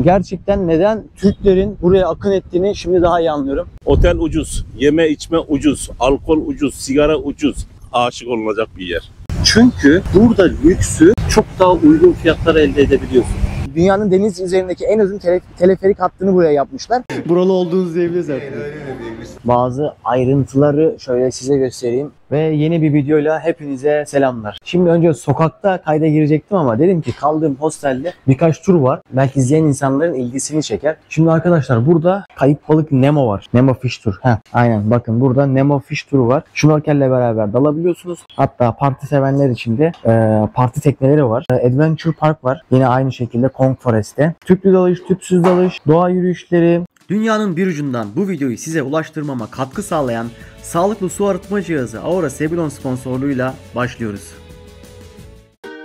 gerçekten neden Türklerin buraya akın ettiğini şimdi daha iyi anlıyorum. Otel ucuz, yeme içme ucuz, alkol ucuz, sigara ucuz. Aşık olunacak bir yer. Çünkü burada lüksü çok daha uygun fiyatlara elde edebiliyorsun. Dünyanın deniz üzerindeki en uzun teleferik hattını buraya yapmışlar. Buralı olduğunuz diyebiliriz artık. Bazı ayrıntıları şöyle size göstereyim. Ve yeni bir videoyla hepinize selamlar. Şimdi önce sokakta kayda girecektim ama dedim ki kaldığım hostelde birkaç tur var. Belki izleyen insanların ilgisini çeker. Şimdi arkadaşlar burada kayıp balık Nemo var. Nemo Fish Tour. Aynen bakın burada Nemo Fish Tour'u var. Şnorkelle beraber dalabiliyorsunuz. Hatta parti sevenler için de parti tekneleri var. Adventure Park var. Yine aynı şekilde Kong Forest'te. Tüplü dalış, tüpsüz dalış, doğa yürüyüşleri. Dünyanın bir ucundan bu videoyu size ulaştırmama katkı sağlayan sağlıklı su arıtma cihazı Aura Sebulon sponsorluğuyla başlıyoruz.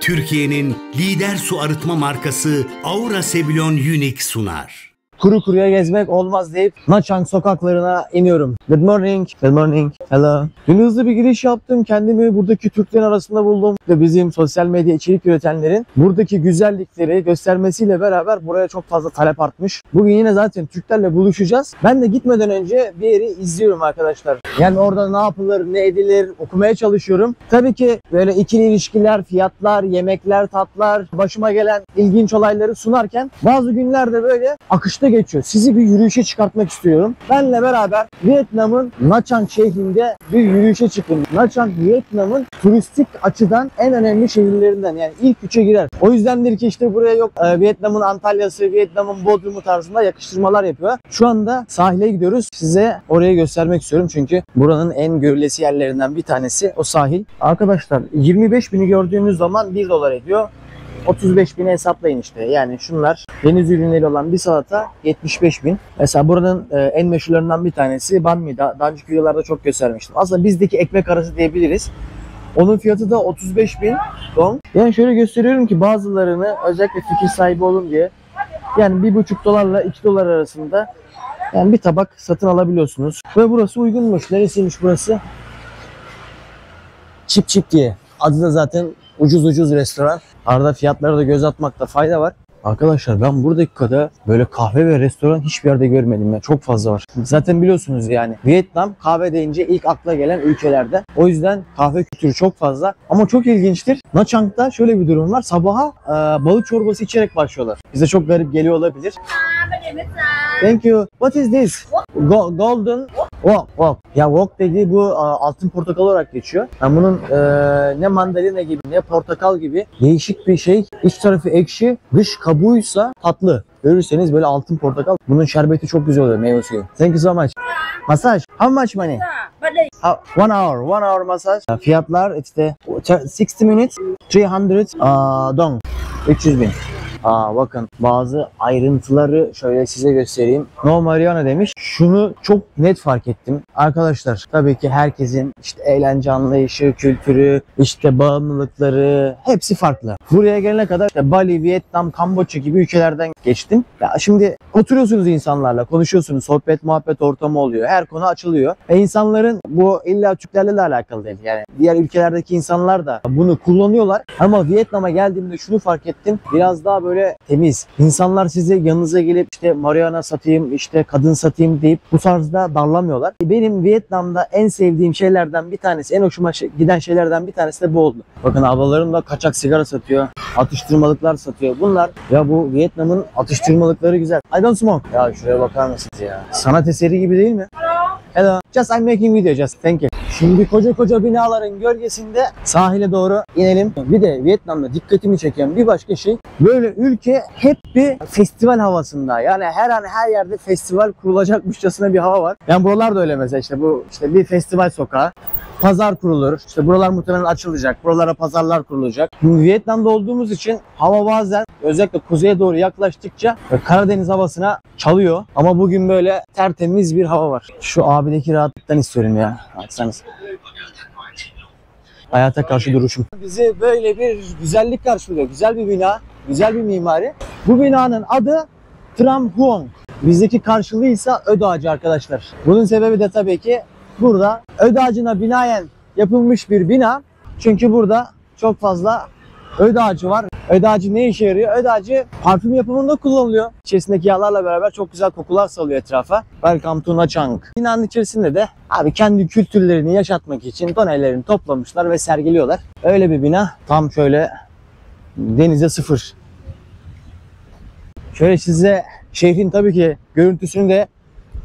Türkiye'nin lider su arıtma markası Aura Sebulon Unique sunar. Kuru kuruya gezmek olmaz deyip Nha Trang sokaklarına iniyorum. Good morning. Good morning. Hello. Dün hızlı bir giriş yaptım. Kendimi buradaki Türklerin arasında buldum. Ve bizim sosyal medya içerik üretenlerin buradaki güzellikleri göstermesiyle beraber buraya çok fazla talep artmış. Bugün yine zaten Türklerle buluşacağız. Ben de gitmeden önce bir yeri izliyorum arkadaşlar. Yani orada ne yapılır, ne edilir okumaya çalışıyorum. Tabii ki böyle ikili ilişkiler, fiyatlar, yemekler, tatlar, başıma gelen ilginç olayları sunarken bazı günlerde böyle akışta geçiyor. Sizi bir yürüyüşe çıkartmak istiyorum. Benle beraber Vietnam'ın Nha Trang şehrinde bir yürüyüşe çıkın. Nha Trang Vietnam'ın turistik açıdan en önemli şehirlerinden, yani ilk üçe girer. O yüzdendir ki işte buraya yok Vietnam'ın Antalya'sı, Vietnam'ın Bodrum'u tarzında yakıştırmalar yapıyor. Şu anda sahile gidiyoruz. Size orayı göstermek istiyorum çünkü buranın en görülesi yerlerinden bir tanesi o sahil. Arkadaşlar 25.000'i gördüğünüz zaman 1 dolar ediyor. 35.000'e hesaplayın işte. Yani şunlar deniz ürünleri olan bir salata 75.000. Mesela buranın en meşhurlarından bir tanesi banh mi. Daha önceki videolarda çok göstermiştim. Aslında bizdeki ekmek arası diyebiliriz. Onun fiyatı da 35.000 dong. Yani şöyle gösteriyorum ki bazılarını özellikle fikir sahibi olun diye yani 1,5 dolarla 2 dolar arasında yani bir tabak satın alabiliyorsunuz. Ve burası uygunmuş. Neresiymiş burası? Çip Çip diye. Adı da zaten ucuz restoran. Arada fiyatlara da göz atmakta fayda var. Arkadaşlar ben buradaki kadar böyle kahve ve restoran hiçbir yerde görmedim ya. Çok fazla var. Zaten biliyorsunuz yani Vietnam kahve deyince ilk akla gelen ülkelerde. O yüzden kahve kültürü çok fazla. Ama çok ilginçtir. Nha Trang'da şöyle bir durum var. Sabaha balık çorbası içerek başlıyorlar. Bize çok garip geliyor olabilir. Thank you. What is this? Golden Wok. Ya wok dediği bu altın portakal olarak geçiyor. Yani bunun ne mandalina gibi ne portakal gibi değişik bir şey. İç tarafı ekşi, dış kabuğuysa tatlı. Görürseniz böyle altın portakal. Bunun şerbeti çok güzel oluyor, meyve suyu. Thank you so much. Masaj. How much money? 1 hour massage. Fiyatlar işte 60 minutes 300 dong. 300.000. Bakın bazı ayrıntıları şöyle size göstereyim. No marijuana demiş. Şunu çok net fark ettim. Arkadaşlar tabii ki herkesin işte eğlence anlayışı, kültürü, işte bağımlılıkları hepsi farklı. Buraya gelene kadar işte Bali, Vietnam, Kamboçya gibi ülkelerden geçtim. Ya şimdi oturuyorsunuz insanlarla, konuşuyorsunuz, sohbet muhabbet ortamı oluyor. Her konu açılıyor. İnsanların bu illa Türklerle de alakalı değil. Yani diğer ülkelerdeki insanlar da bunu kullanıyorlar. Ama Vietnam'a geldiğimde şunu fark ettim. Biraz daha böyle temiz. İnsanlar size yanınıza gelip işte marijuana satayım, işte kadın satayım deyip bu tarzda darlamıyorlar. Benim Vietnam'da en sevdiğim şeylerden bir tanesi, en hoşuma giden şeylerden bir tanesi de bu oldu. Bakın ablalarım da kaçak sigara satıyor, atıştırmalıklar satıyor. Bunlar ya bu Vietnam'ın atıştırmalıkları güzel. I don't smoke. Ya şuraya bakar mısınız ya? Sanat eseri gibi değil mi? Hello. Just I'm making video just. Thank you. Şimdi koca binaların gölgesinde sahile doğru inelim. Bir de Vietnam'da dikkatimi çeken bir başka şey, böyle ülke hep bir festival havasında. Yani her an her yerde festival kurulacakmışçasına bir hava var. Yani buralar da öyle mesela, işte bu işte bir festival sokağı. Pazar kurulur. İşte buralar muhtemelen açılacak. Buralara pazarlar kurulacak. Vietnam'da olduğumuz için hava bazen özellikle kuzeye doğru yaklaştıkça Karadeniz havasına çalıyor. Ama bugün böyle tertemiz bir hava var. Şu abideki rahatlıktan istiyorum ya. Açsanız. Hayata karşı duruşum. Bizi böyle bir güzellik karşılıyor. Güzel bir bina. Güzel bir mimari. Bu binanın adı Tram Huong. Bizdeki karşılığı ise öd ağacı arkadaşlar. Bunun sebebi de tabii ki burada öd ağacına binaen yapılmış bir bina. Çünkü burada çok fazla Öd ağacı var. Öd ağacı ne işe yarıyor? Öd ağacı parfüm yapımında kullanılıyor. İçerisindeki yağlarla beraber çok güzel kokular salıyor etrafa. Welcome to Nha Trang. Binanın içerisinde de abi kendi kültürlerini yaşatmak için donelerini toplamışlar ve sergiliyorlar. Öyle bir bina. Tam şöyle denize sıfır. Şöyle size şehrin tabii ki görüntüsünü de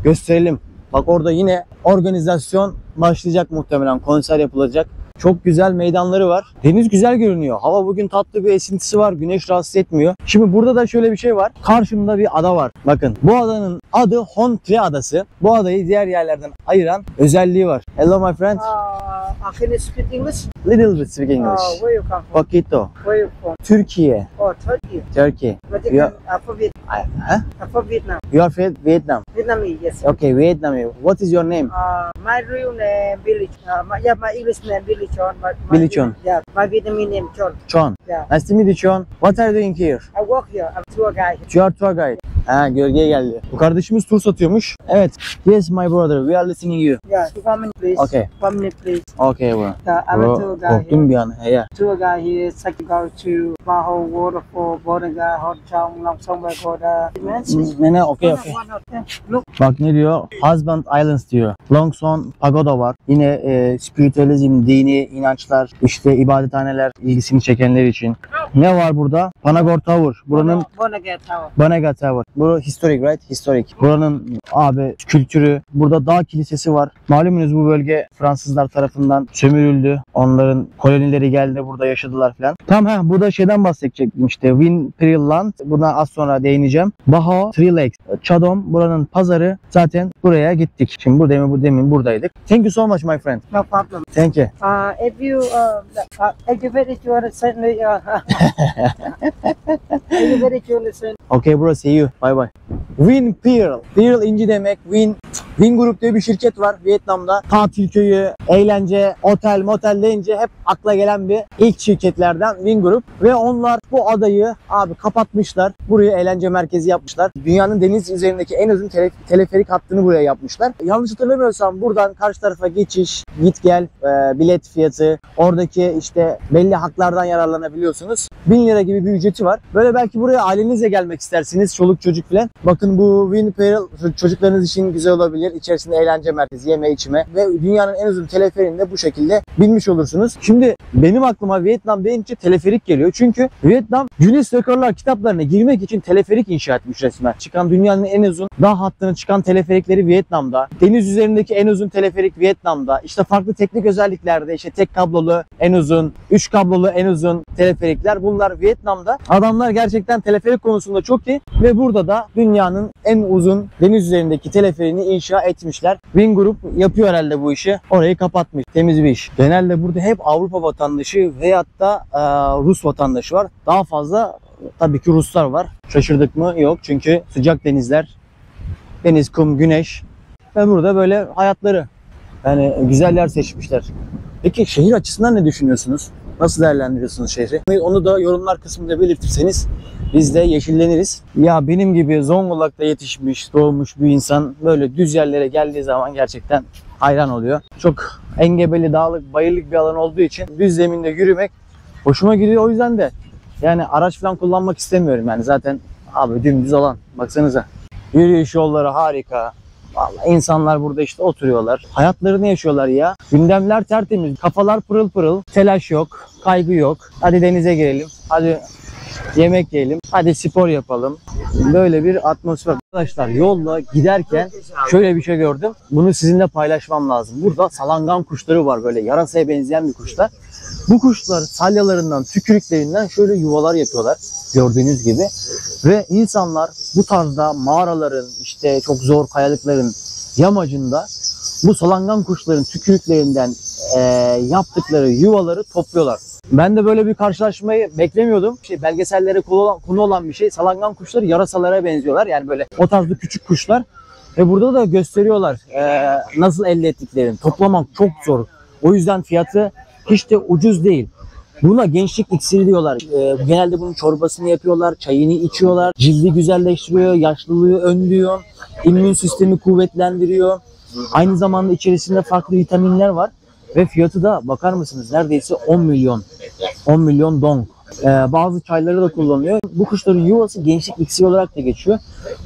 gösterelim. Bak orada yine organizasyon başlayacak muhtemelen. Konser yapılacak. Çok güzel meydanları var. Deniz güzel görünüyor. Hava bugün tatlı bir esintisi var. Güneş rahatsız etmiyor. Şimdi burada da şöyle bir şey var. Karşımda bir ada var. Bakın bu adanın adı Hon Tre Adası. Bu adayı diğer yerlerden ayıran özelliği var. Hello my friend. Can you speak English? Little bit speak English. Where you come from? Poquito. Where you from? Türkiye. Oh, Turkey. Turkey. But you Yeah. can, from Viet, from Vietnam. You are from Vietnam. Vietnamese, yes. Okay, Vietnam. What is your name? My real name Billy. My English name Billy Chon. Billy Chon. Yeah, my Vietnamese name Chon. Chon. Yeah. Nice to meet you, Chon. What are you doing here? I work here. I'm tour guide. You are tour guide. Ha, gölgeye geldi. Bu kardeşimiz tur satıyormuş. Evet. Yes my brother. We are listening you. Yeah, 1 minute please. Okay. 1 minute please. Okay bro. I'm a Bro, tour guide korktum here. bir an. Hey ya. Tour guide here. Take you go to Baho Waterfall, Bodega, Hot Chong, Long Song, Bagoda. Ne okay okay. Look. Bak ne diyor? Husband Islands diyor. Longson Pagoda var. Yine spiritüalizm, dini inançlar, işte ibadethaneler ilgisini çekenler için. Ne var burada? Panagor Tower. Buranın Bodega Tower. Banega Tower. Bu historic right? Historic. Buranın abi kültürü. Burada dağ kilisesi var. Malumunuz bu bölge Fransızlar tarafından sömürüldü. Onların kolonileri geldi burada yaşadılar falan. Tam burada şeyden bahsedecektim işte. Win Imperial Land. Buna az sonra değineceğim. Baho, Three Lakes, Chadom. Buranın pazarı. Zaten buraya gittik. Şimdi bu demin buradaydık. Thank you so much my friend. No problem. Thank you. If you if you understand me, if you understand. Okay bro, see you. Bye bye. Win Pearl. Pearl inci demek. Win Group diye bir şirket var Vietnam'da. Tatil köyü, eğlence, otel, motel deyince hep akla gelen bir ilk şirketlerden Win Group. Ve onlar bu adayı abi kapatmışlar. Buraya eğlence merkezi yapmışlar. Dünyanın deniz üzerindeki en uzun teleferik hattını buraya yapmışlar. Yanlış hatırlamıyorsam buradan karşı tarafa geçiş, git gel, bilet fiyatı, oradaki işte belli haklardan yararlanabiliyorsunuz. 1000 lira gibi bir ücreti var. Böyle belki buraya ailenizle gelmek istersiniz, çoluk çocuk falan. Bakın bu Win Pearl çocuklarınız için güzel olabilir. İçerisinde eğlence merkezi, yeme içme ve dünyanın en uzun teleferini de bu şekilde binmiş olursunuz. Şimdi benim aklıma Vietnam deyince teleferik geliyor. Çünkü Vietnam Guinness Rekorlar kitaplarına girmek için teleferik inşa etmiş resmen. Çıkan dünyanın en uzun dağ hattını çıkan teleferikleri Vietnam'da. Deniz üzerindeki en uzun teleferik Vietnam'da. İşte farklı teknik özelliklerde işte tek kablolu en uzun, 3 kablolu en uzun teleferikler. Bunlar Vietnam'da. Adamlar gerçekten teleferik konusunda çok iyi ve burada da dünyanın en uzun deniz üzerindeki teleferini inşa etmişler. Win Group yapıyor herhalde bu işi. Orayı kapatmış. Temiz bir iş. Genelde burada hep Avrupa vatandaşı veyahut da Rus vatandaşı var. Daha fazla tabii ki Ruslar var. Şaşırdık mı? Yok. Çünkü sıcak denizler, deniz, kum, güneş ve burada böyle hayatları. Yani güzel yer seçmişler. Peki şehir açısından ne düşünüyorsunuz? Nasıl değerlendiriyorsunuz şehri? Onu da yorumlar kısmında belirtirseniz biz de yeşilleniriz. Ya benim gibi Zonguldak'ta yetişmiş, doğmuş bir insan böyle düz yerlere geldiği zaman gerçekten hayran oluyor. Çok engebeli, dağlık, bayırlık bir alan olduğu için düz zeminde yürümek hoşuma gidiyor. O yüzden de yani araç falan kullanmak istemiyorum. Yani zaten abi dümdüz alan. Baksanıza. Yürüyüş yolları harika. Vallahi insanlar burada işte oturuyorlar. Hayatlarını yaşıyorlar ya. Gündemler tertemiz. Kafalar pırıl pırıl. Telaş yok. Kaygı yok. Hadi denize girelim. Hadi yemek yiyelim. Hadi spor yapalım. Böyle bir atmosfer. Arkadaşlar yolda giderken şöyle bir şey gördüm. Bunu sizinle paylaşmam lazım. Burada salangan kuşları var. Böyle yarasaya benzeyen bir kuşlar. Bu kuşlar salyalarından, tükürüklerinden şöyle yuvalar yapıyorlar. Gördüğünüz gibi. Ve insanlar bu tarzda mağaraların, işte çok zor kayalıkların yamacında bu salangan kuşların tükürüklerinden yaptıkları yuvaları topluyorlar. Ben de böyle bir karşılaşmayı beklemiyordum. Belgesellere konu olan bir şey. Salangan kuşları yarasalara benziyorlar. Yani böyle o tarzda küçük kuşlar. Ve burada da gösteriyorlar nasıl elde ettiklerini. Toplamak çok zor. O yüzden fiyatı hiç de ucuz değil. Buna gençlik iksiri diyorlar. Genelde bunun çorbasını yapıyorlar, çayını içiyorlar. Cildi güzelleştiriyor, yaşlılığı önlüyor, immün sistemi kuvvetlendiriyor. Aynı zamanda içerisinde farklı vitaminler var. Ve fiyatı da bakar mısınız neredeyse 10 milyon. 10 milyon dong. Bazı çayları da kullanıyor. Bu kuşların yuvası gençlik iksiri olarak da geçiyor.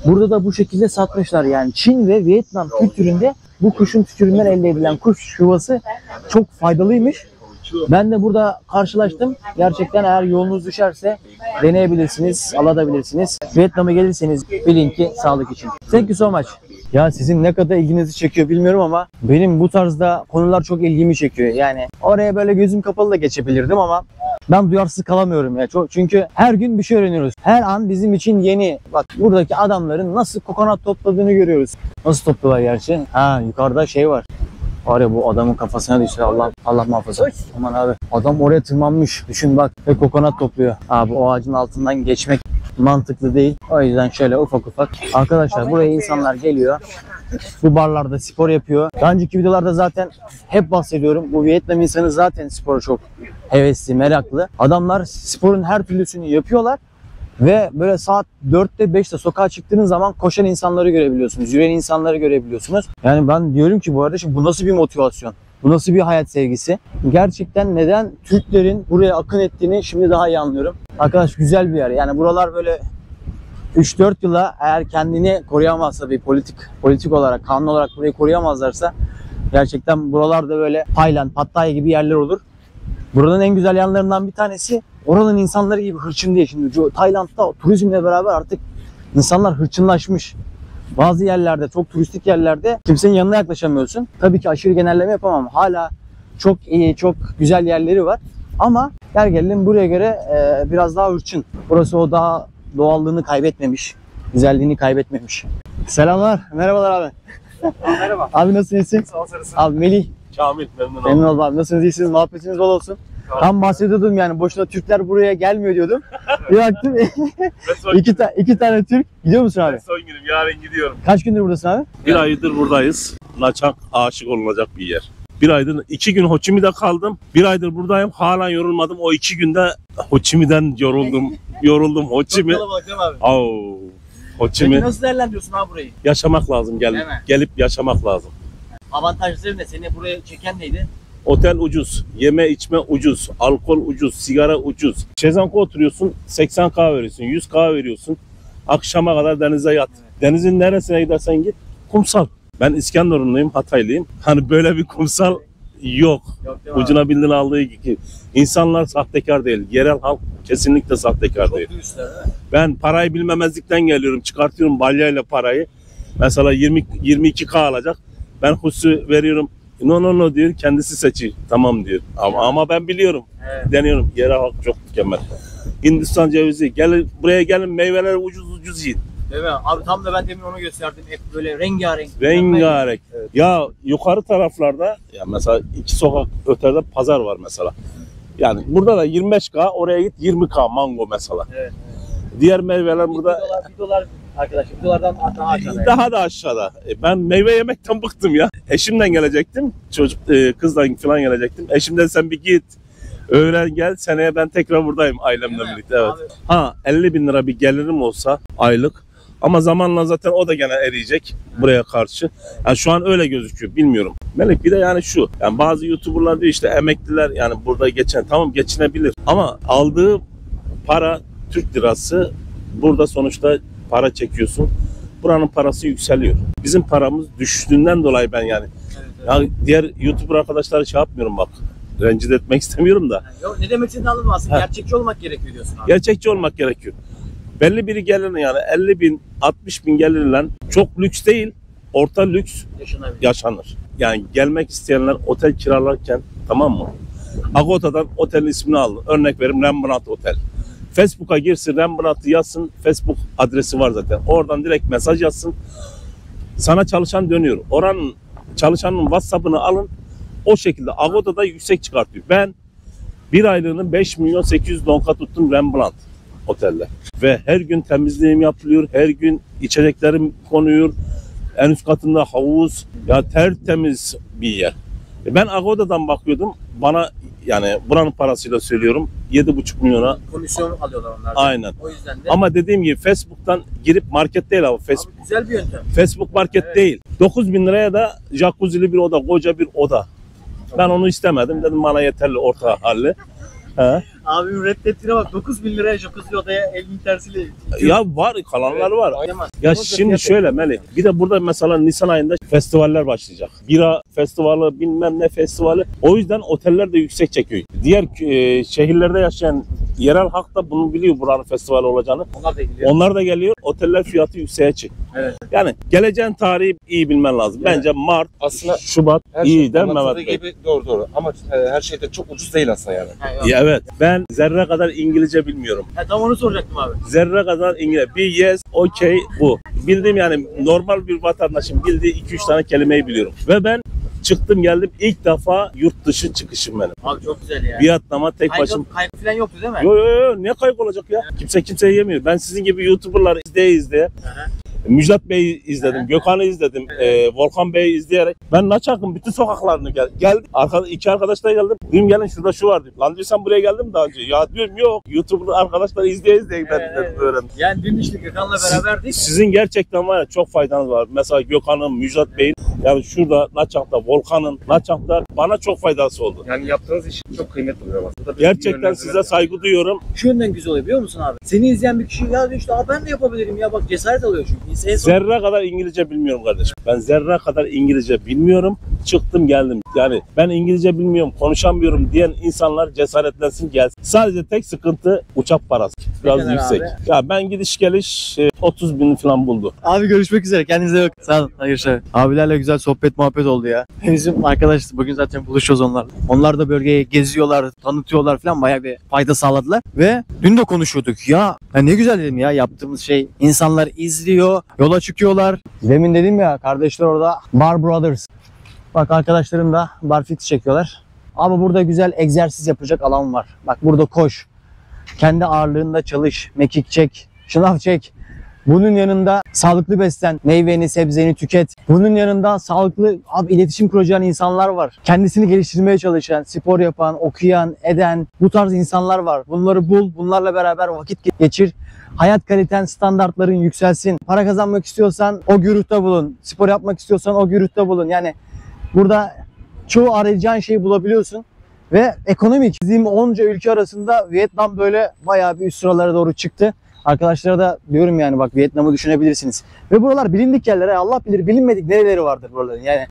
Burada da bu şekilde satmışlar yani. Çin ve Vietnam kültüründe bu kuşun tükürüğünden elde edilen kuş yuvası çok faydalıymış. Ben de burada karşılaştım. Gerçekten eğer yolunuz düşerse deneyebilirsiniz, alabilirsiniz. Vietnam'a gelirseniz bilin ki sağlık için. Thank you so much. Ya sizin ne kadar ilginizi çekiyor bilmiyorum ama benim bu tarzda konular çok ilgimi çekiyor. Yani oraya böyle gözüm kapalı da geçebilirdim ama ben duyarsız kalamıyorum ya. Çünkü her gün bir şey öğreniyoruz. Her an bizim için yeni. Bak buradaki adamların nasıl kokonat topladığını görüyoruz. Nasıl topluyorlar gerçi? Ha yukarıda şey var. Var ya bu adamın kafasına düştü. Allah muhafaza. Aman abi. Adam oraya tırmanmış. Düşün bak. Ve kokonat topluyor. Abi o ağacın altından geçmek mantıklı değil. O yüzden şöyle ufak ufak. Arkadaşlar buraya insanlar geliyor. Bu barlarda spor yapıyor. Daha önceki videolarda zaten hep bahsediyorum. Bu Vietnam insanı zaten spora çok hevesli, meraklı. Adamlar sporun her türlüsünü yapıyorlar. Ve böyle saat 4'te 5'te sokağa çıktığınız zaman koşan insanları görebiliyorsunuz. Yürüyen insanları görebiliyorsunuz. Yani ben diyorum ki bu arada şimdi bu nasıl bir motivasyon? Bu nasıl bir hayat sevgisi? Gerçekten neden Türklerin buraya akın ettiğini şimdi daha iyi anlıyorum. Arkadaş güzel bir yer. Yani buralar böyle 3-4 yıla eğer kendini koruyamazsa bir politik olarak, kanun olarak burayı koruyamazlarsa gerçekten buralarda böyle Tayland, Pattaya gibi yerler olur. Buranın en güzel yanlarından bir tanesi oranın insanları gibi hırçın diye. Şimdi Tayland'da turizmle beraber artık insanlar hırçınlaşmış. Bazı yerlerde, çok turistik yerlerde kimsenin yanına yaklaşamıyorsun. Tabii ki aşırı genelleme yapamam. Hala çok iyi, çok güzel yerleri var. Ama gel gelelim buraya göre biraz daha hırçın. Burası o daha doğallığını kaybetmemiş, güzelliğini kaybetmemiş. Selamlar, merhabalar abi. Merhaba. Abi nasılsın? Sağ olasın. Abi Melih. Kamil memnun Memnun oldum. oldum abi. Nasılsınız? İyisiniz? Muhabbetiniz bol olsun. Tam bahsediyordum yani. Boşuna Türkler buraya gelmiyor diyordum. Bir baktım. iki tane Türk. Gidiyor musun abi? Son günüm, yarın gidiyorum. Kaç gündür buradasın abi? Bir aydır buradayız. Çok aşık olunacak bir yer. Bir aydır, 2 gün Ho Chi Minh'de kaldım. Bir aydır buradayım. Hala yorulmadım. O 2 günde Ho Chi Minh'den yoruldum. Ho Chi Minh. Ho Chi Minh. nasıl değerlendiriyorsun abi burayı? Yaşamak lazım. Değil mi? Gelip yaşamak lazım. Avantajları ne? Seni buraya çeken neydi? Otel ucuz, yeme içme ucuz, alkol ucuz, sigara ucuz. Şezlong'a oturuyorsun, 80K veriyorsun, 100K veriyorsun. Akşama kadar denize yat. Denizin neresine gidersen git, kumsal. Ben İskenderunluyum, Hataylıyım. Hani böyle bir kumsal yok. Ucuna bindin aldığı gibi. İnsanlar sahtekar değil. Yerel halk kesinlikle sahtekar değil. Ben parayı bilmemezlikten geliyorum. Çıkartıyorum balyayla parayı. Mesela 22K alacak. Ben husu veriyorum. No diyor, kendisi seçiyor. Tamam diyor. Ama ben biliyorum. Evet. Deniyorum. Yerel halk çok mükemmel. Hindistan cevizi. Buraya gelin, meyveler ucuz yiyin. Değil mi? Abi tam da ben demin onu gösterdim. Hep böyle rengarenk. Rengarenk. Evet. Ya yukarı taraflarda ya mesela 2 sokak ötede pazar var mesela. Yani burada da 25K, oraya git 20K mango mesela. Evet. Diğer meyveler burada Bir dolar arkadaşlar. Bir dolardan daha aşağıda. daha da aşağıda. Ben meyve yemekten bıktım ya. Eşimden gelecektim. Kızla falan gelecektim. Eşim dedi sen bir git. Öğlen gel, seneye ben tekrar buradayım ailemle birlikte. Evet. Abi. 50 bin lira bir gelirim olsa aylık. Ama zamanla zaten o da gene eriyecek buraya karşı. Yani şu an öyle gözüküyor, bilmiyorum. Melek bir de yani şu. Yani bazı YouTuber'lar diyor işte emekliler yani burada tamam geçinebilir. Ama aldığı para Türk lirası, burada sonuçta para çekiyorsun. Buranın parası yükseliyor. Bizim paramız düştüğünden dolayı ben yani. Ya diğer YouTuber arkadaşları şey yapmıyorum bak. Rencide etmek istemiyorum da. Yok, ne demek istediğini anladım aslında. Gerçekçi olmak gerekiyor diyorsun abi. Gerçekçi olmak gerekiyor. Belli biri gelir yani 50 bin, 60 bin gelirle çok lüks değil, orta lüks yaşanır. Yani gelmek isteyenler otel kiralarken, tamam mı? Agota'dan otelin ismini alın. Örnek verim Rembrandt Otel. Facebook'a girsin, Rembrandt'ı yazsın. Facebook adresi var zaten. Oradan direkt mesaj yazsın. Sana çalışan dönüyor. Oranın çalışanın WhatsApp'ını alın. O şekilde Agota'da yüksek çıkartıyor. Ben bir aylığını 5 milyon 800 donka tuttum Rembrandt Otelde. Ve her gün temizliğim yapılıyor. Her gün içeceklerim konuyor. En üst katında havuz. Ya tertemiz bir yer. Ben Agoda'dan bakıyordum. Bana yani buranın parasıyla söylüyorum 7,5 milyona. Komisyon alıyorlar onlardan. Aynen. O yüzden de. Ama dediğim gibi Facebook'tan girip market değil abi. Abi güzel bir yöntem. Facebook market Evet. değil. 9 bin liraya da jacuzzi'li bir oda, koca bir oda. Ben onu istemedim. Dedim bana yeterli orta halli. He. Abim reddettiğine bak 9.000 liraya jacuzzi odaya elin tersiyle. Ya var, kalanlar var. Ya şimdi şöyle Melih, bir de burada mesela Nisan ayında festivaller başlayacak. Bira festivali, bilmem ne festivali. O yüzden oteller de yüksek çekiyor. Diğer şehirlerde yaşayan yerel halk da bunu biliyor, buranın festivali olacağını. Onlar da geliyor. Onlar da geliyor. Oteller fiyatı yükseğe çıkıyor. Evet. Yani geleceğin tarihi iyi bilmen lazım. Bence Mart, Aslında Şubat her iyi şey der Mehmet anlatıldığı Bey. gibi doğru. Ama her şey de çok ucuz değil aslında yani. Ya evet. Ben zerre kadar İngilizce bilmiyorum. Tam onu soracaktım abi. Zerre kadar İngilizce. Bir yes, okay, bu. Bildiğim yani normal bir vatandaşın bildiği 2-3 tane kelimeyi biliyorum. Ve ben çıktım geldim ilk defa yurt dışı çıkışım benim. Abi çok güzel ya. Vietnam'a tek başım. Kaygı falan yoktu değil mi? Yo ne kaygı olacak ya? Kimse kimseyi yemiyor. Ben sizin gibi YouTuber'ları izleye Müjdat Bey'i izledim, Gökhan'ı izledim, Volkan Bey'i izleyerek ben Naçak'ın bütün sokaklarını geldim. İki arkadaşla geldim. Dedim gelin şurada şu var diyor. Lan diyor sen buraya geldin mi daha önce? Ya diyorum yok. YouTube'da arkadaşları izleye ben öğrendim. Yani dün işte Gökhan'la beraberdik. Sizin gerçekten var ya çok faydanız var. Mesela Gökhan'ın, Müjdat Bey'in yani şurada Naçak'ta, Volkan'ın, Naçak'ta bana çok faydası oldu. Yani yaptığınız iş çok kıymetli oluyor aslında. Gerçekten size saygı duyuyorum. Şu yönden güzel oluyor biliyor musun abi? Seni izleyen bir kişi ya diyor işte ben de yapabilirim ya bak cesaret alıyor çünkü. Zerre kadar İngilizce bilmiyorum kardeşim. Ben zerre kadar İngilizce bilmiyorum. Çıktım geldim. Yani ben İngilizce bilmiyorum, konuşamıyorum diyen insanlar cesaretlensin gelsin. Sadece tek sıkıntı uçak parası. Biraz Ne yüksek. abi? Ya ben gidiş geliş 30 bin falan buldu. Abi görüşmek üzere. Kendinize bakın. Sağ olun. Hayır. Abilerle güzel sohbet muhabbet oldu ya. Bizim arkadaşlar bugün zaten buluşuyoruz onlarla. Onlar da bölgeyi geziyorlar, tanıtıyorlar falan bayağı bir fayda sağladılar. Ve dün de konuşuyorduk ya ne güzel dedim ya yaptığımız şey. İnsanlar izliyor, yola çıkıyorlar. Demin dedim ya kardeşler orada Bar Brothers. Bak arkadaşlarım da barfix çekiyorlar. Ama burada güzel egzersiz yapacak alan var. Bak burada koş. Kendi ağırlığında çalış. Mekik çek. Şınav çek. Bunun yanında sağlıklı beslen, meyveni, sebzeni tüket. Bunun yanında sağlıklı iletişim kuracağın insanlar var. Kendisini geliştirmeye çalışan, spor yapan, okuyan, eden bu tarz insanlar var. Bunları bul, bunlarla beraber vakit geçir. Hayat kaliten, standartların yükselsin. Para kazanmak istiyorsan o güruhta bulun. Spor yapmak istiyorsan o güruhta bulun. Yani burada çoğu arayacağın şeyi bulabiliyorsun. Ve ekonomik. Bizim onca ülke arasında Vietnam böyle bayağı bir üst sıralara doğru çıktı. Arkadaşlara da diyorum yani bak Vietnam'ı düşünebilirsiniz. Ve buralar bilindik yerler. Allah bilir bilinmedik nereleri vardır buraların yani.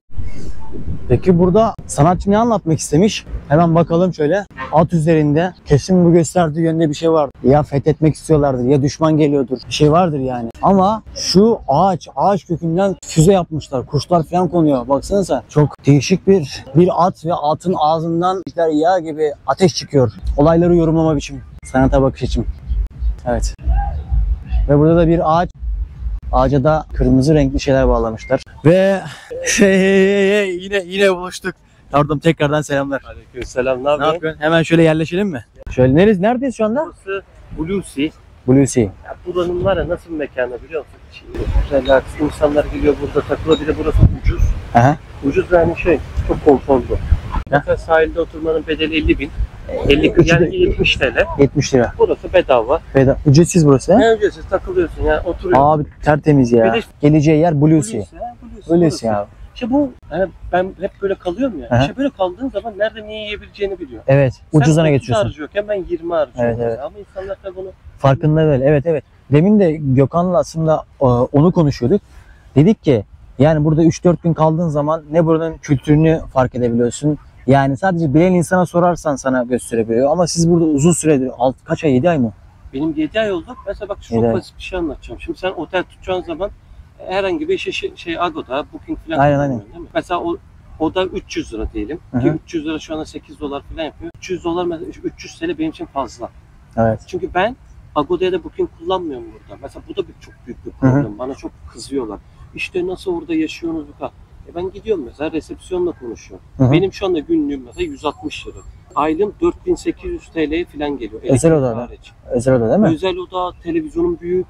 Peki burada sanatçı ne anlatmak istemiş? Hemen bakalım şöyle. At üzerinde kesin bu gösterdiği yönde bir şey vardır. Ya fethetmek istiyorlardır ya düşman geliyordur. Bir şey vardır yani. Ama şu ağaç kökünden füze yapmışlar. Kuşlar falan konuyor. Baksanıza çok değişik bir at ve atın ağzından yağ gibi ateş çıkıyor. Olayları yorumlama biçimi. Sanata bakış açım. Evet. Ve burada da bir ağaç. Ağaca da kırmızı renkli şeyler bağlamışlar. Ve yine buluştuk. Pardon tekrardan selamlar. Aleykümselam. Ne Ne yapıyorsun? yapıyorsun? Hemen şöyle yerleşelim mi? Şöyle neredeyiz şu anda? Burası Bluesy. Bluesy. Ya buranın var ya nasıl bir mekanı biliyor musun? Şimdi relax, insanlar geliyor burada takılıyor. Bir de burası ucuz. Aha. Ucuz yani çok konforlu. Mesela sahilde oturmanın bedeli 50.000. 50 yani 70 TL. 70 lira. Burası bedava. Ücretsiz burası ha? Ne ücretsiz takılıyorsun yani oturuyorsun. Abi tertemiz ya. Bir de- Geleceği yer Bluesy. Bluesy, Bluesy Bluesy burası. ya. İşte bu yani ben hep böyle kalıyorum ya. Aha. İşte böyle kaldığın zaman nerede ne yiyebileceğini biliyor. Evet. Ucuzuna Sen 30 geçiyorsun. harcıyorken ben 20 harcıyorum. Evet, evet. mesela. Ama insanlar da bunu Farkında böyle. Evet. Demin de Gökhan'la aslında onu konuşuyorduk. Dedik ki yani burada 3-4 gün kaldığın zaman ne buranın kültürünü fark edebiliyorsun. Yani sadece bilen insana sorarsan sana gösterebiliyor. Ama siz burada uzun süredir kaç ay 7 ay mı? benim 7 ay oldu. Mesela bak çok 7 ay. basit bir şey anlatacağım. Şimdi sen otel tutacağın zaman herhangi bir işe Agoda, Booking falan Aynen. kullanıyorsun, değil mi? Mesela o da 300 lira diyelim. Hı hı. Ki 300 lira şu anda 8 dolar falan yapıyor. 300 dolar mesela 300 TL benim için fazla. Evet. Çünkü ben Agoda'ya da Booking kullanmıyorum burada. Mesela bu da çok büyük bir Hı problem. Bana çok kızıyorlar. İşte nasıl orada yaşıyorsunuz bu kadar. Ben gidiyorum mesela resepsiyonla konuşuyorum. Hı hı. Benim şu anda günlüğüm mesela 160 lira. Aylığım 4800 TL'ye falan geliyor. Özel Elektrik oda. hariç. Özel oda değil mi? Özel oda, televizyonum büyük,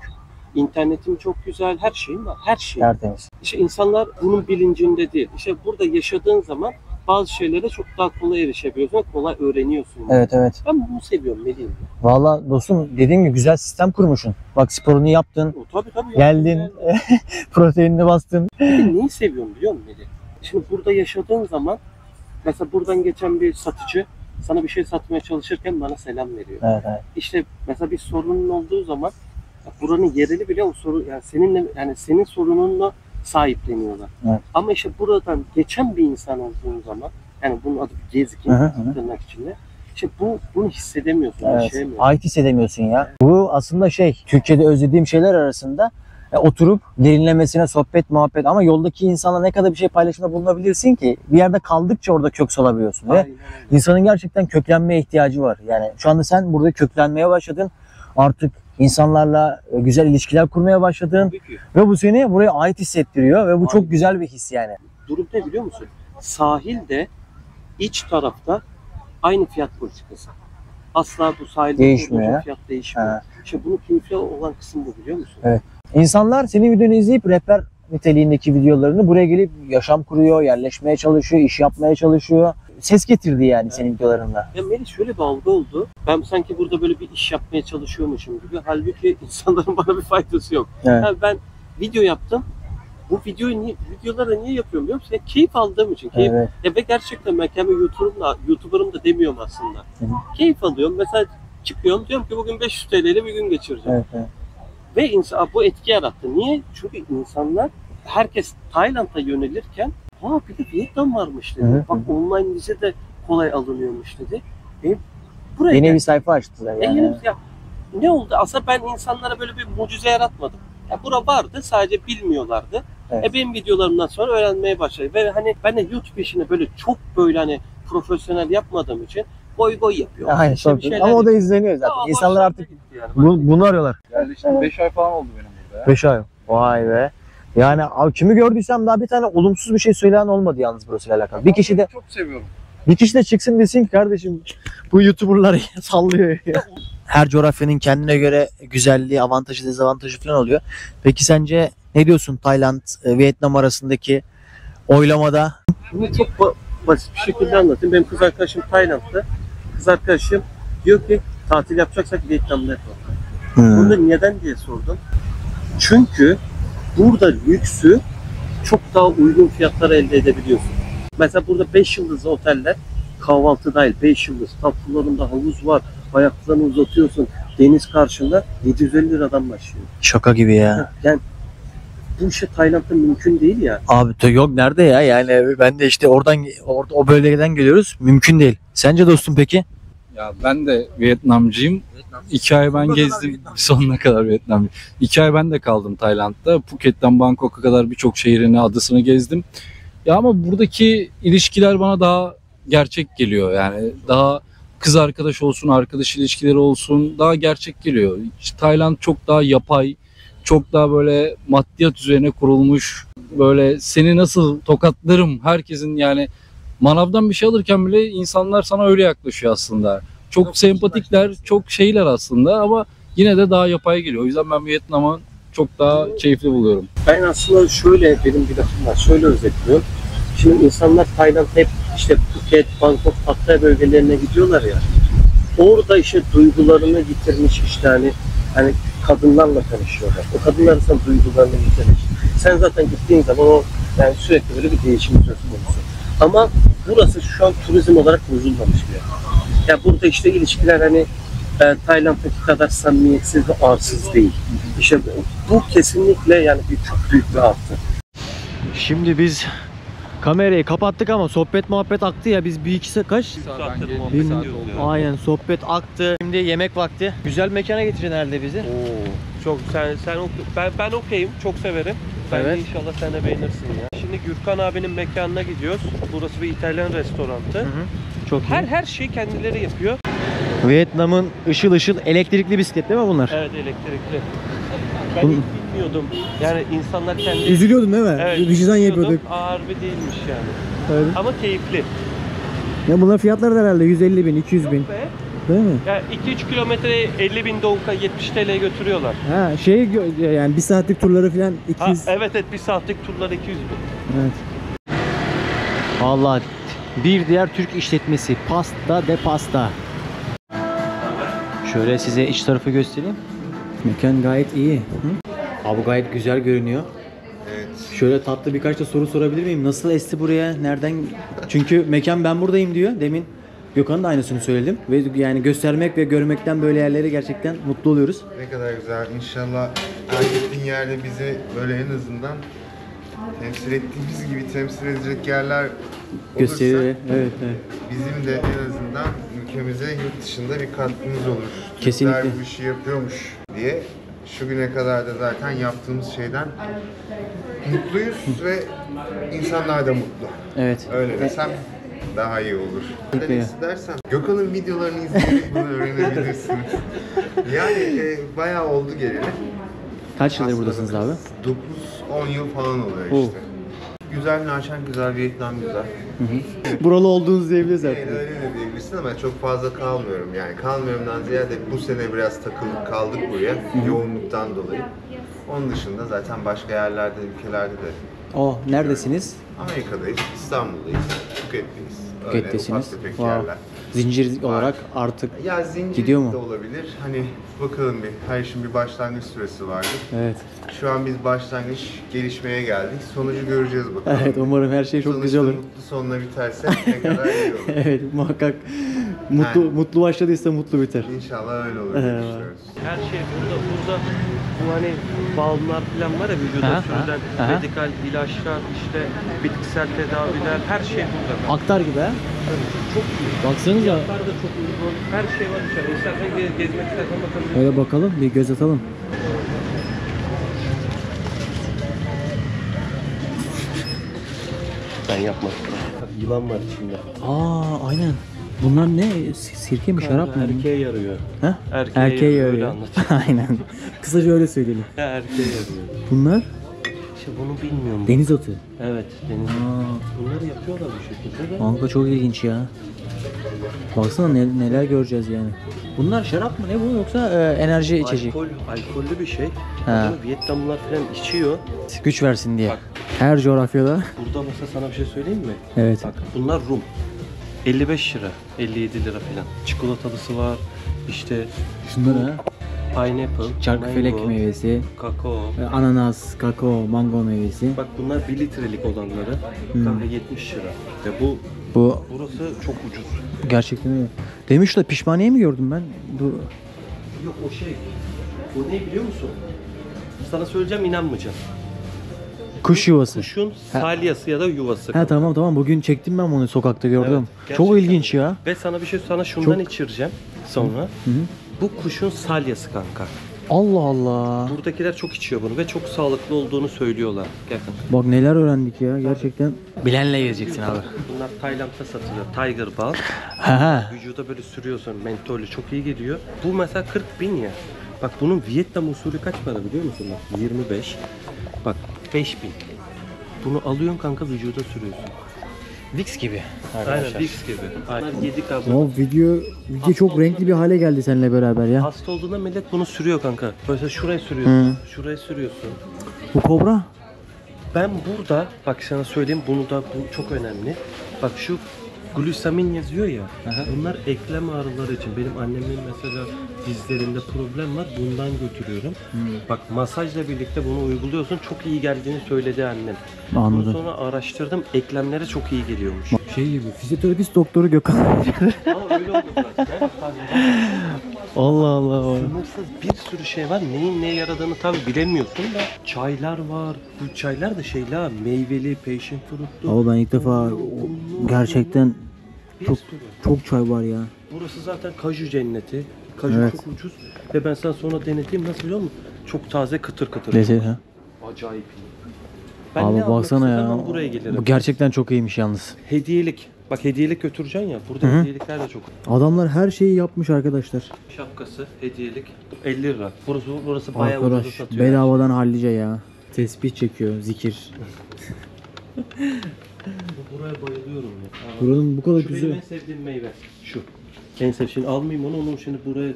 internetim çok güzel, her şeyim var, her şey. Tertemiz. İşte insanlar bunun bilincinde değil. İşte burada yaşadığın zaman bazı şeylere çok daha kolay erişebiliyorsun, kolay öğreniyorsun. Evet. Ben bunu seviyorum Melih'im. Valla dostum dediğim gibi güzel sistem kurmuşsun. Bak sporunu yaptın, Tabii. geldin, proteinini bastın. Bir de neyi seviyorum biliyor musun Melih? Şimdi burada yaşadığın zaman mesela buradan geçen bir satıcı sana bir şey satmaya çalışırken bana selam veriyor. Evet, evet. İşte mesela bir sorunun olduğu zaman buranın yereli bile o sorun yani seninle yani senin sorununla sahipleniyorlar. Evet. Ama işte buradan geçen bir insan olduğun zaman yani bunun adı gezgin Hı hı. tırnak içinde. İşte bunu hissedemiyorsun, Evet. yaşayamıyorsun. Ait hissedemiyorsun ya. Bu aslında Türkiye'de özlediğim şeyler arasında oturup derinlemesine sohbet, muhabbet ama yoldaki insanla ne kadar bir şey paylaşımda bulunabilirsin ki bir yerde kaldıkça orada kök salabiliyorsun ve Aynen öyle. insanın gerçekten köklenmeye ihtiyacı var. Yani şu anda sen burada köklenmeye başladın. Artık insanlarla güzel ilişkiler kurmaya başladın Tabii ki. ve bu seni buraya ait hissettiriyor ve bu Aynen. çok güzel bir his yani. Durum ne biliyor musun? Sahilde iç tarafta aynı fiyat politikası. Asla bu sahilde Değişmiyor olduğu ya. fiyat değişmiyor. Ha. İşte bunun keyifli olan kısmı bu biliyor musun? Evet. İnsanlar senin videonu izleyip rehber niteliğindeki videolarını buraya gelip yaşam kuruyor, yerleşmeye çalışıyor, iş yapmaya çalışıyor. Ses getirdi yani senin videolarında. Ya Melih şöyle bir algı oldu. Ben sanki burada böyle bir iş yapmaya çalışıyormuşum gibi. Halbuki insanların bana bir faydası yok. Evet. Yani ben video yaptım. Bu videoları niye yapıyorum biliyor musun? Ya keyif aldığım için. Keyif. Evet. Ya ve gerçekten ben kendime YouTuber'ım da demiyorum aslında. Hı. Keyif alıyorum. Mesela çıkıyorum diyorum ki bugün 500 TL ile bir gün geçireceğim. Evet, evet. Ve bu etki yarattı. Niye? Çünkü insanlar herkes Tayland'a yönelirken bir de Vietnam varmış dedi. Hı hı. Bak online vize de kolay alınıyormuş dedi. Buraya Yeni gel- bir sayfa açtılar yani. ya, ne oldu? Aslında ben insanlara böyle bir mucize yaratmadım. Ya bura vardı sadece bilmiyorlardı. Evet. Benim videolarımdan sonra öğrenmeye başladı. Ve hani ben de YouTube işini böyle çok böyle hani profesyonel yapmadığım için goy goy yapıyorum. Aynen, İşte bir çok. şeyler Ama o da yapıyorum. izleniyor zaten. Aa, İnsanlar hoşlarına artık gitti yani. bunu arıyorlar. Yani işte 5 ay falan oldu benim burada ya. 5 ay. Vay be. Yani abi kimi gördüysem daha bir tane olumsuz bir şey söyleyen olmadı yalnız burasıyla alakalı. Bir Çok seviyorum. kişi de çıksın desin ki kardeşim bu YouTuber'lar sallıyor ya. Her coğrafyanın kendine göre güzelliği, avantajı, dezavantajı falan oluyor. Peki sence ne diyorsun Tayland, Vietnam arasındaki oylamada? Bunu çok basit bir şekilde anlatayım. Benim kız arkadaşım Tayland'da. Kız arkadaşım diyor ki tatil yapacaksak Vietnam'da yapalım. Bunu da neden diye sordum. Çünkü burada lüksü çok daha uygun fiyatlara elde edebiliyorsun. Mesela burada 5 yıldızlı oteller kahvaltı dahil 5 yıldız. Tatlılarında havuz var. Ayaklarını uzatıyorsun. Deniz karşında 750 liradan başlıyor. Şaka gibi ya. Yani bu işe Tayland'da mümkün değil ya. Abi yok nerede ya? Yani ben de işte o bölgeden geliyoruz. Mümkün değil. Sence dostum peki? Ya ben de Vietnamcıyım. 2 ay ben gezdim. Sonuna kadar Vietnamcıyım. 2 ay ben de kaldım Tayland'da. Phuket'ten Bangkok'a kadar birçok şehrini, adasını gezdim. Ya ama buradaki ilişkiler bana daha gerçek geliyor. Yani daha kız arkadaş olsun, arkadaş ilişkileri olsun daha gerçek geliyor. İşte Tayland çok daha yapay, çok daha böyle maddiyat üzerine kurulmuş. Böyle seni nasıl tokatlarım herkesin yani manavdan bir şey alırken bile insanlar sana öyle yaklaşıyor aslında. Çok sempatikler, çok şeyler aslında ama yine de daha yapay geliyor. O yüzden ben Vietnam'ı çok daha keyifli buluyorum. Ben aslında şöyle benim bir lafım var. Şöyle özetliyorum. Şimdi insanlar Tayland'da hep işte Phuket, Bangkok, Pattaya bölgelerine gidiyorlar ya. Orada işte duygularını yitirmiş işte hani kadınlarla tanışıyorlar. O kadınlar arasında duygularını yitirmiş. Sen zaten gittiğin zaman o yani sürekli böyle bir değişim söz konusu. Ama burası şu an turizm olarak bozulmamış bir yer. Ya burada işte ilişkiler hani Tayland'daki kadar samimiyetsiz ve arsız değil. İşte bu kesinlikle yani çok büyük bir artı. Şimdi biz kamerayı kapattık ama sohbet muhabbet aktı ya biz bir iki kaç? Aynen sohbet aktı. Şimdi yemek vakti. Güzel mekana getirin herhalde bizi. Çok ben okeyim, çok severim. Bence Evet. inşallah sen de beğenirsin ya. Şimdi Gürkan abinin mekanına gidiyoruz. Burası bir İtalyan restorantı. Çok iyi. Her şey kendileri yapıyor. Vietnam'ın ışıl ışıl elektrikli bisiklet değil mi bunlar? Evet, elektrikli. Ben Bunu- ilk bilmiyordum. Yani insanlar kendi Üzülüyordun değil mi? evet, Vicdan bilmiyordum. yapıyorduk. Harbi değilmiş yani. Evet. Ama keyifli. Ya bunlar fiyatları da herhalde 150 bin, 200 bin. Ve Değil mi? yani 2-3 kilometre 50 bin donka 70 TL götürüyorlar. Ha yani bir saatlik turları falan 200. Evet bir saatlik turlar 200 bin. Evet. Vallahi bir diğer Türk işletmesi Pasta de Pasta. Şöyle size iç tarafı göstereyim. Mekan gayet iyi. Abi gayet güzel görünüyor. Evet. Şöyle tatlı birkaç da soru sorabilir miyim? Nasıl esti buraya? Nereden? Çünkü mekan ben buradayım diyor. Demin Gökhan'ın da aynısını söyledim. Ve yani göstermek ve görmekten böyle yerleri gerçekten mutlu oluyoruz. Ne kadar güzel. İnşallah her gittiğin yerde bizi böyle en azından temsil ettiğimiz gibi temsil edecek yerler olursa Gösteriyor. Evet, evet. bizim de en azından ülkemize yurt dışında bir katkımız olur. Kesinlikle. Türkler bu işi yapıyormuş diye şu güne kadar da zaten yaptığımız şeyden mutluyuz ve insanlar da mutlu. Evet. Öyle desem daha iyi olur. Peki. Neden istersen Gökhan'ın videolarını izleyip bunu öğrenebilirsiniz. Yani bayağı oldu geleli. Kaç yıldır buradasınız abi? 9-10 yıl falan oluyor işte. Güzel, naşen güzel, Vietnam güzel. Buralı olduğunuz diyebiliriz Yani artık. öyle de diyebilirsin ama çok fazla kalmıyorum yani. Kalmıyorumdan ziyade bu sene biraz takılıp kaldık buraya yoğunluktan dolayı. Onun dışında zaten başka yerlerde, ülkelerde de Oh, neredesiniz? Amerika'dayız, İstanbul'dayız, Phuket'teyiz. Öyle Phuket'tesiniz. ufak tefek Wow. yerler. Zincir olarak artık Ya zincir gidiyor mu? de olabilir. Hani bakalım bir. Her işin bir başlangıç süresi vardır. Evet. Şu an biz başlangıç gelişmeye geldik. Sonucu göreceğiz bakalım. Evet, umarım her şey çok Sonuçta güzel olur. mutlu sonuna biterse ne kadar iyi olur. Evet, muhakkak mutlu başladıysa mutlu biter. İnşallah öyle olur diye düşünüyoruz. Her şey burada bu hani balmlar falan var ya vücuda sürülen medikal ilaçlar, işte bitkisel tedaviler, her şey burada. Aktar gibi ha? Çok iyi. Baksanıza. Fiyatlar da çok uygun. Her şey var içeride. İstersen gezmek istersen bakabilirsin. Öyle bakalım, bir göz atalım. Ben yapmadım. Yılan var içinde. Aa, aynen. Bunlar ne? Sirke mi, şarap mı? Erkeğe yarıyor. Ha? Erkeğe yarıyor, öyle yarıyor. anlatayım. Aynen. Kısaca öyle söyleyelim. Erkeğe yarıyor. Bunlar İşte bunu bilmiyorum. deniz atı. Evet, deniz. Aa, Bunları yapıyorlar bu şekilde de. kanka çok ilginç ya. Baksana neler göreceğiz yani. Bunlar şarap mı ne bu yoksa enerji içecek? Alkollü bir şey. Ha. Bunu Vietnamlılar falan içiyor. Güç versin diye. Bak. Her coğrafyada. Burada mesela sana bir şey söyleyeyim mi? Evet. Bak bunlar rum. 55 lira, 57 lira falan. Çikolatalısı var. İşte Şunlar ha. pineapple, Çarkıfelek mango, meyvesi, kakao. ananas, kakao, mango meyvesi. Bak bunlar 1 litrelik olanları. Kanka 70 lira. Ve Bu burası çok ucuz. gerçekten öyle. Demiş de pişmaniye mi gördüm ben? Yok o şey. Bu ne biliyor musun? Sana söyleyeceğim inanmayacaksın. Kuş yuvası. Kuşun salyası ya da yuvası. Ha tamam bugün çektim ben bunu sokakta gördüm. Evet, Çok gerçekten. ilginç ya. Ve sana bir şey sana şundan içireceğim sonra. Hı hı. Bu kuşun salyası kanka. Allah Allah. Buradakiler çok içiyor bunu ve çok sağlıklı olduğunu söylüyorlar. Gel kanka. Bak neler öğrendik ya gerçekten. Bilenle gezeceksin abi. Bunlar Tayland'da satılıyor. Tiger Balm. Ha. Vücuda böyle sürüyorsun. Mentolü çok iyi geliyor. Bu mesela 40.000 ya. Bak bunun Vietnam usulü kaç para biliyor musun? Bak 25. Bak 5.000. Bunu alıyorsun kanka vücuda sürüyorsun. Vicks gibi. Aynen Vicks gibi. Aynen 7K. O video çok renkli bir hale geldi seninle beraber ya. Hasta olduğunda millet bunu sürüyor kanka. Böyle şuraya sürüyorsun. Hı. Şuraya sürüyorsun. Bu kobra. Ben burada bak sana söyleyeyim bunu da bu çok önemli. Bak şu glusamin yazıyor ya. Bunlar eklem ağrıları için. Benim annemin mesela dizlerinde problem var. Bundan götürüyorum. Bak masajla birlikte bunu uyguluyorsun. Çok iyi geldiğini söyledi annem. Anladım. Bunu sonra araştırdım. Eklemlere çok iyi geliyormuş. Şey gibi fizyoterapist doktoru Gökhan. Ama öyle oldu biraz. Allah Allah. Sınırsız bir sürü şey var. Neyin neye yaradığını tabi bilemiyorsun da. Çaylar var. Bu çaylar da şeyler meyveli, passion fruitlu. Ama ben ilk defa gerçekten Bir çok sürü. çok çay var ya. Burası zaten kaju cenneti. Kaju Evet. çok ucuz. Ve ben sana sonra deneteyim nasıl biliyor musun? Çok taze kıtır kıtır. Lezzet ha. Acayip iyi. Ben Abi ne almak baksana istesem ya. ben buraya gelirim. Bu gerçekten çok iyiymiş yalnız. Hediyelik. Bak hediyelik götüreceksin ya. Burada Hı hı. hediyelikler de çok. Adamlar her şeyi yapmış arkadaşlar. Şapkası, hediyelik. 50 lira. Burası bayağı ucuza Arkadaş satıyor. bedavadan hallice ya. Tespih çekiyor, zikir. Buraya bayılıyorum ya. Buranın bu kadar Şu benim güzel. en sevdiğim meyve. Şu. En sevdiğim. Şimdi almayayım onu şimdi buraya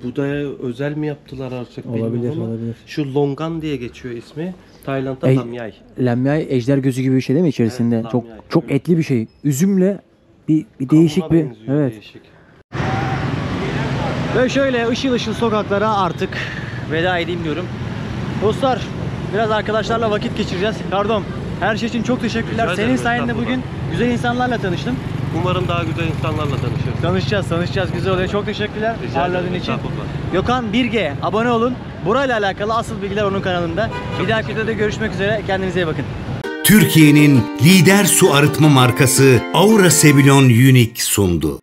budaya özel mi yaptılar artık bilmiyorum Olabilir, ama olabilir. şu longan diye geçiyor ismi. Tayland'da Ey- lamyay. Lamyay ejder gözü gibi bir şey değil mi içerisinde? Evet, çok lamyay. çok etli bir şey. Üzümle bir değişik Kavuna bir benziyor, evet. değişik. Ve şöyle ışıl ışıl sokaklara artık veda edeyim diyorum. Dostlar Biraz arkadaşlarla vakit geçireceğiz. Pardon. Her şey için çok teşekkürler. Rica Senin ederim, sayende estağfurullah. bugün güzel insanlarla tanıştım. Umarım daha güzel insanlarla tanışırız. Tanışacağız. Güzel oluyor. Çok teşekkürler Rica ağırladığın ederim, için. estağfurullah. Gökhan 1G abone olun. Burayla alakalı asıl bilgiler onun kanalında. Bir dahaki videoda görüşmek üzere. Kendinize iyi bakın. Türkiye'nin lider su arıtma markası Aura Sebilon Unique sundu.